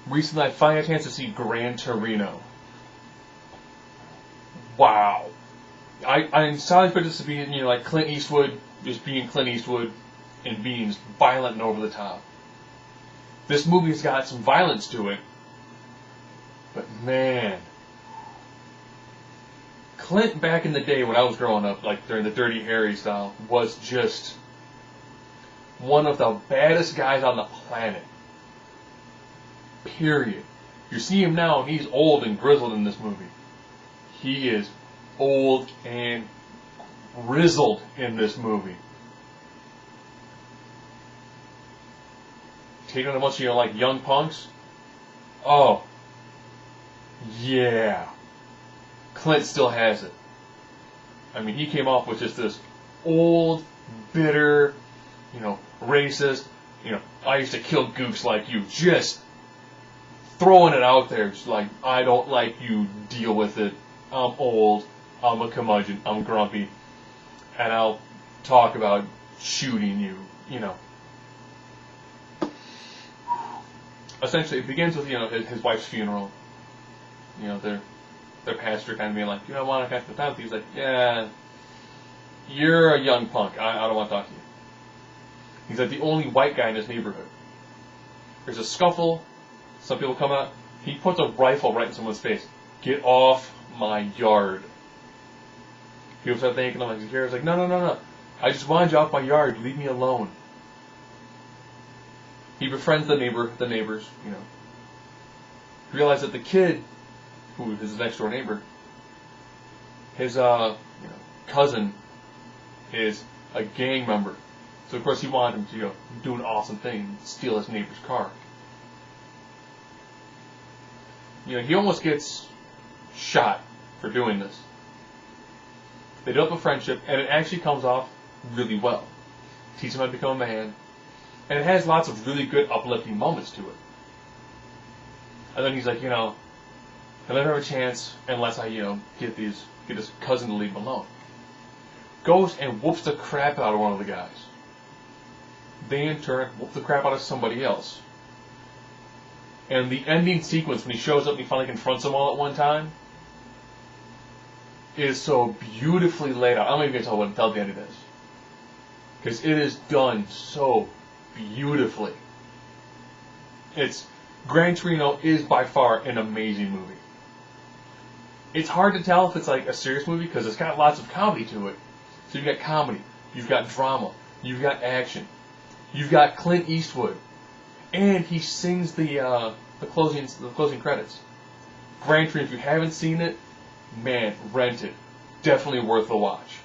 Recently, I finally had a chance to see Gran Torino. Wow. I'm sorry for this to be, like Clint Eastwood just being Clint Eastwood and being violent and over the top. This movie's got some violence to it, but man, Clint back in the day when I was growing up, like during the Dirty Harry style, was just one of the baddest guys on the planet. Period. You see him now, and he's old and grizzled in this movie. He is old and grizzled in this movie. Taking on a bunch of, like young punks. Oh, yeah. Clint still has it. I mean, he came off with just this old, bitter, racist, I used to kill gooks like you. Just throwing it out there. Just like, I don't like you, deal with it. I'm old, I'm a curmudgeon, I'm grumpy, and I'll talk about shooting you, Essentially, it begins with, his wife's funeral. Their pastor kind of being like, I want to catch the time. He's like, yeah, you're a young punk. I don't want to talk to you. He's like the only white guy in his neighborhood. There's a scuffle. Some people come out. He puts a rifle right in someone's face. Get off my yard. People start thanking him. He's like, no. I just wanted you off my yard. Leave me alone. He befriends the neighbors, Realize that the kid, who is his next door neighbor, his cousin is a gang member. So of course he wanted him to do an awesome thing, steal his neighbor's car. He almost gets shot for doing this. They develop a friendship, and it actually comes off really well. Teaches him how to become a man, and it has lots of really good uplifting moments to it. And then he's like, I'll never have a chance unless I, get his cousin to leave him alone. Goes and whoops the crap out of one of the guys. They in turn whoop the crap out of somebody else. And the ending sequence, when he shows up and he finally confronts them all at one time, is so beautifully laid out. I'm not even going to tell what the end it is. Because it is done so beautifully. Gran Torino is by far an amazing movie. It's hard to tell if it's like a serious movie because it's got lots of comedy to it. So you've got comedy, you've got drama, you've got action, you've got Clint Eastwood, and he sings the closing credits. Gran Torino, if you haven't seen it, man, rent it. Definitely worth a watch.